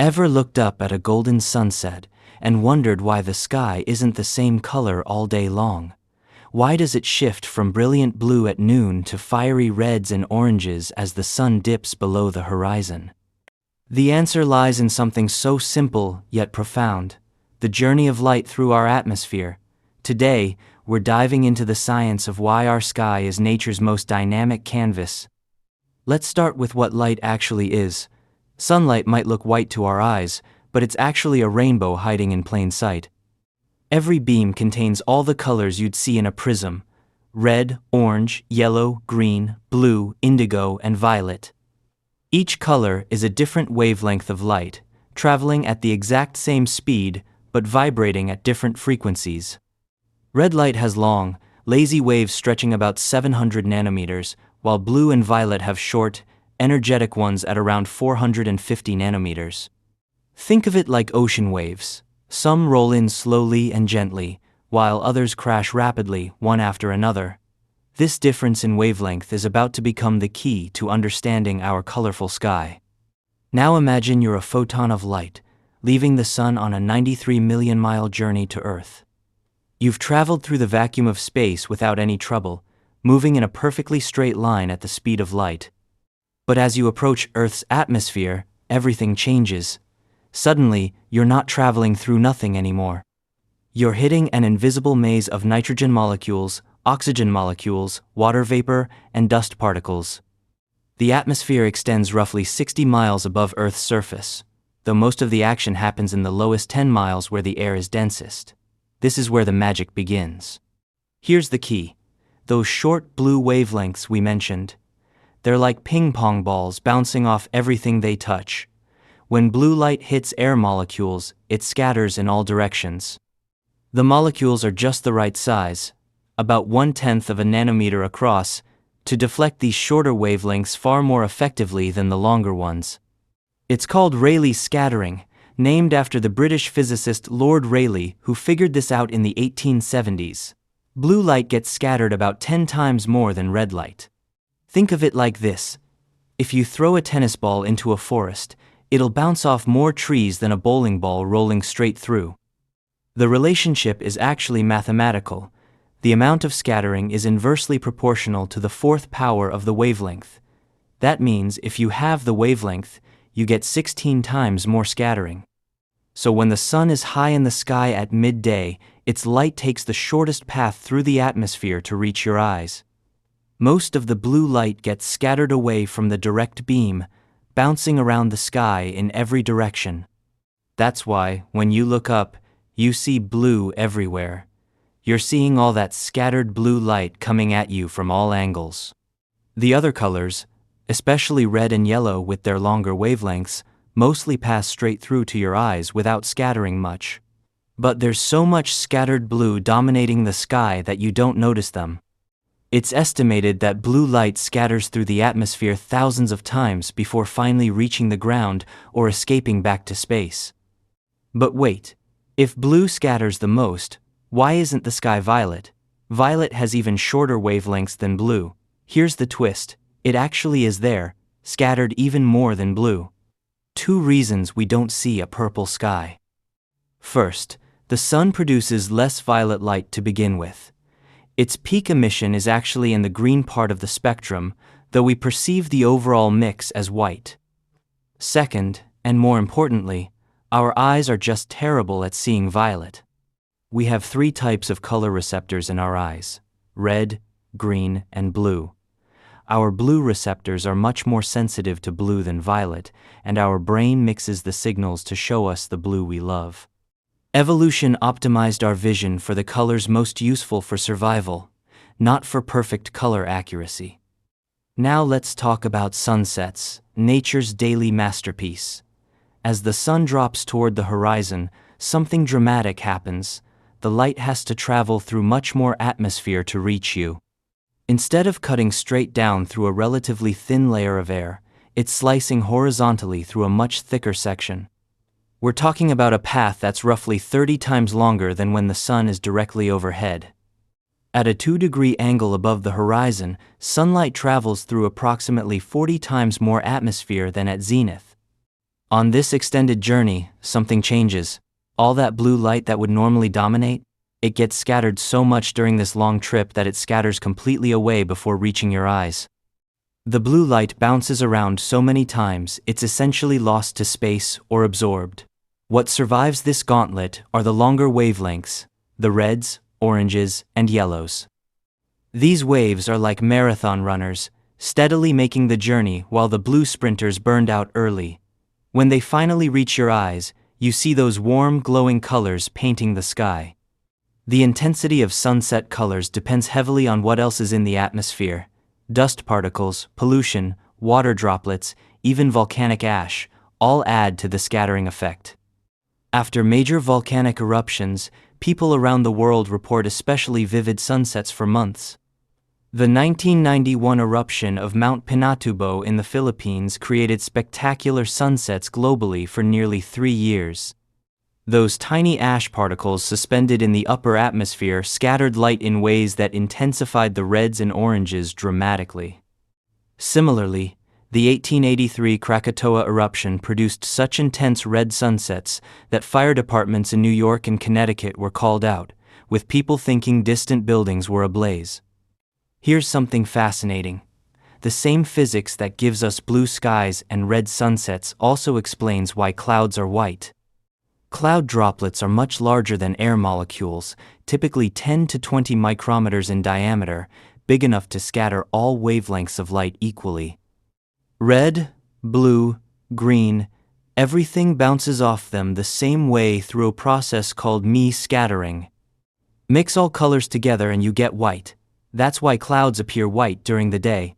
Ever looked up at a golden sunset and wondered why the sky isn't the same color all day long? Why does it shift from brilliant blue at noon to fiery reds and oranges as the sun dips below the horizon? The answer lies in something so simple yet profound: the journey of light through our atmosphere. Today, we're diving into the science of why our sky is nature's most dynamic canvas. Let's start with what light actually is. Sunlight might look white to our eyes, but it's actually a rainbow hiding in plain sight. Every beam contains all the colors you'd see in a prism: red, orange, yellow, green, blue, indigo, and violet. Each color is a different wavelength of light, traveling at the exact same speed but vibrating at different frequencies. Red light has long, lazy waves stretching about 700 nanometers, while blue and violet have short, energetic ones at around 450 nanometers. Think of it like ocean waves. Some roll in slowly and gently, while others crash rapidly, one after another. This difference in wavelength is about to become the key to understanding our colorful sky. Now imagine you're a photon of light, leaving the sun on a 93 million mile journey to Earth. You've traveled through the vacuum of space without any trouble, moving in a perfectly straight line at the speed of light. But as you approach Earth's atmosphere, everything changes. Suddenly, you're not traveling through nothing anymore. You're hitting an invisible maze of nitrogen molecules, oxygen molecules, water vapor, and dust particles. The atmosphere extends roughly 60 miles above Earth's surface, though most of the action happens in the lowest 10 miles where the air is densest. This is where the magic begins. Here's the key: those short blue wavelengths we mentioned. They're like ping-pong balls bouncing off everything they touch. When blue light hits air molecules, it scatters in all directions. The molecules are just the right size, about 1/10 of a nanometer across, to deflect these shorter wavelengths far more effectively than the longer ones. It's called Rayleigh scattering, named after the British physicist Lord Rayleigh, who figured this out in the 1870s. Blue light gets scattered about 10 times more than red light. Think of it like this: if you throw a tennis ball into a forest, it'll bounce off more trees than a bowling ball rolling straight through. The relationship is actually mathematical. The amount of scattering is inversely proportional to the fourth power of the wavelength. That means if you have the wavelength, you get 16 times more scattering. So when the sun is high in the sky at midday, its light takes the shortest path through the atmosphere to reach your eyes. Most of the blue light gets scattered away from the direct beam, bouncing around the sky in every direction. That's why, when you look up, you see blue everywhere. You're seeing all that scattered blue light coming at you from all angles. The other colors, especially red and yellow with their longer wavelengths, mostly pass straight through to your eyes without scattering much. But there's so much scattered blue dominating the sky that you don't notice them. It's estimated that blue light scatters through the atmosphere thousands of times before finally reaching the ground or escaping back to space. But wait, if blue scatters the most, why isn't the sky violet? Violet has even shorter wavelengths than blue. Here's the twist: it actually is there, scattered even more than blue. 2 reasons we don't see a purple sky. First, the sun produces less violet light to begin with. Its peak emission is actually in the green part of the spectrum, though we perceive the overall mix as white. Second, and more importantly, our eyes are just terrible at seeing violet. We have 3 types of color receptors in our eyes: red, green, and blue. Our blue receptors are much more sensitive to blue than violet, and our brain mixes the signals to show us the blue we love. Evolution optimized our vision for the colors most useful for survival, not for perfect color accuracy. Now let's talk about sunsets, nature's daily masterpiece. As the sun drops toward the horizon, something dramatic happens. The light has to travel through much more atmosphere to reach you. Instead of cutting straight down through a relatively thin layer of air, it's slicing horizontally through a much thicker section. We're talking about a path that's roughly 30 times longer than when the sun is directly overhead. At a 2-degree angle above the horizon, sunlight travels through approximately 40 times more atmosphere than at zenith. On this extended journey, something changes. All that blue light that would normally dominate, it gets scattered so much during this long trip that it scatters completely away before reaching your eyes. The blue light bounces around so many times it's essentially lost to space or absorbed. What survives this gauntlet are the longer wavelengths, the reds, oranges, and yellows. These waves are like marathon runners, steadily making the journey while the blue sprinters burned out early. When they finally reach your eyes, you see those warm, glowing colors painting the sky. The intensity of sunset colors depends heavily on what else is in the atmosphere. Dust particles, pollution, water droplets, even volcanic ash, all add to the scattering effect. After major volcanic eruptions, people around the world report especially vivid sunsets for months. The 1991 eruption of Mount Pinatubo in the Philippines created spectacular sunsets globally for nearly 3 years. Those tiny ash particles suspended in the upper atmosphere scattered light in ways that intensified the reds and oranges dramatically. Similarly, the 1883 Krakatoa eruption produced such intense red sunsets that fire departments in New York and Connecticut were called out, with people thinking distant buildings were ablaze. Here's something fascinating. The same physics that gives us blue skies and red sunsets also explains why clouds are white. Cloud droplets are much larger than air molecules, typically 10 to 20 micrometers in diameter, big enough to scatter all wavelengths of light equally. Red, blue, green, everything bounces off them the same way through a process called scattering. Mix all colors together and you get white. That's why clouds appear white during the day.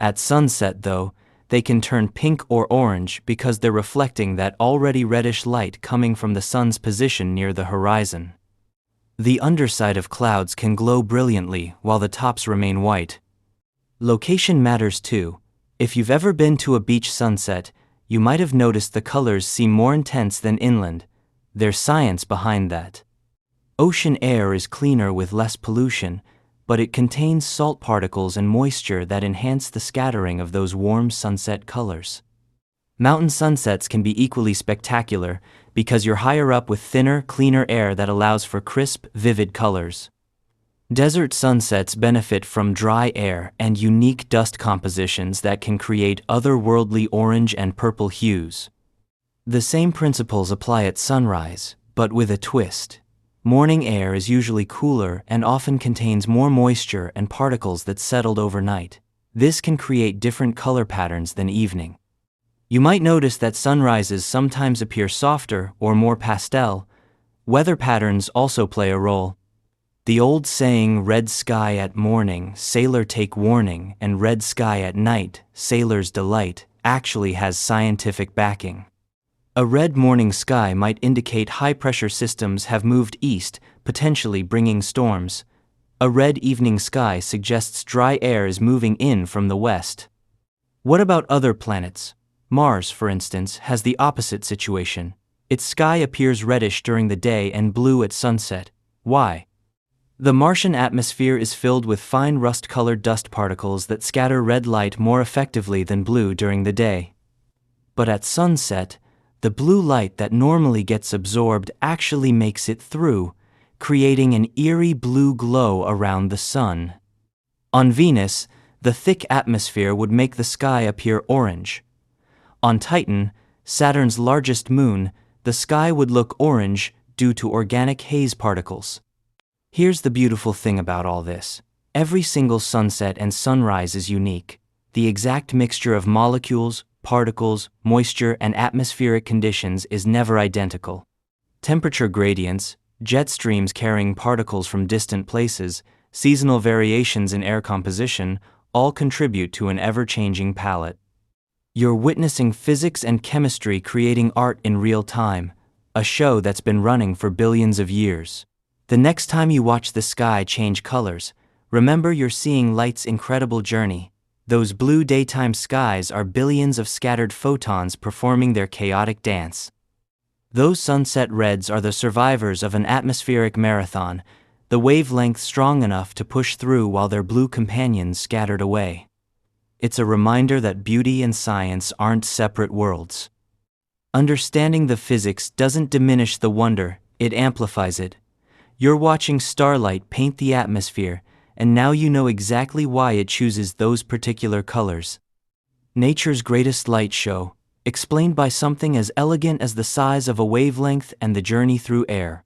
At sunset, though, they can turn pink or orange because they're reflecting that already reddish light coming from the sun's position near the horizon. The underside of clouds can glow brilliantly while the tops remain white. Location matters too. If you've ever been to a beach sunset, you might have noticed the colors seem more intense than inland. There's science behind that. Ocean air is cleaner with less pollution, but it contains salt particles and moisture that enhance the scattering of those warm sunset colors. Mountain sunsets can be equally spectacular because you're higher up with thinner, cleaner air that allows for crisp, vivid colors. Desert sunsets benefit from dry air and unique dust compositions that can create otherworldly orange and purple hues. The same principles apply at sunrise, but with a twist. Morning air is usually cooler and often contains more moisture and particles that settled overnight. This can create different color patterns than evening. You might notice that sunrises sometimes appear softer or more pastel. Weather patterns also play a role. The old saying, "Red sky at morning, sailor take warning," and "Red sky at night, sailor's delight," actually has scientific backing. A red morning sky might indicate high-pressure systems have moved east, potentially bringing storms. A red evening sky suggests dry air is moving in from the west. What about other planets? Mars, for instance, has the opposite situation. Its sky appears reddish during the day and blue at sunset. Why? The Martian atmosphere is filled with fine rust-colored dust particles that scatter red light more effectively than blue during the day. But at sunset, the blue light that normally gets absorbed actually makes it through, creating an eerie blue glow around the sun. On Venus, the thick atmosphere would make the sky appear orange. On Titan, Saturn's largest moon, the sky would look orange due to organic haze particles. Here's the beautiful thing about all this. Every single sunset and sunrise is unique. The exact mixture of molecules, particles, moisture, and atmospheric conditions is never identical. Temperature gradients, jet streams carrying particles from distant places, seasonal variations in air composition, all contribute to an ever-changing palette. You're witnessing physics and chemistry creating art in real time, a show that's been running for billions of years. The next time you watch the sky change colors, remember you're seeing light's incredible journey. Those blue daytime skies are billions of scattered photons performing their chaotic dance. Those sunset reds are the survivors of an atmospheric marathon, the wavelength strong enough to push through while their blue companions scattered away. It's a reminder that beauty and science aren't separate worlds. Understanding the physics doesn't diminish the wonder, it amplifies it. You're watching starlight paint the atmosphere, and now you know exactly why it chooses those particular colors. Nature's greatest light show, explained by something as elegant as the size of a wavelength and the journey through air.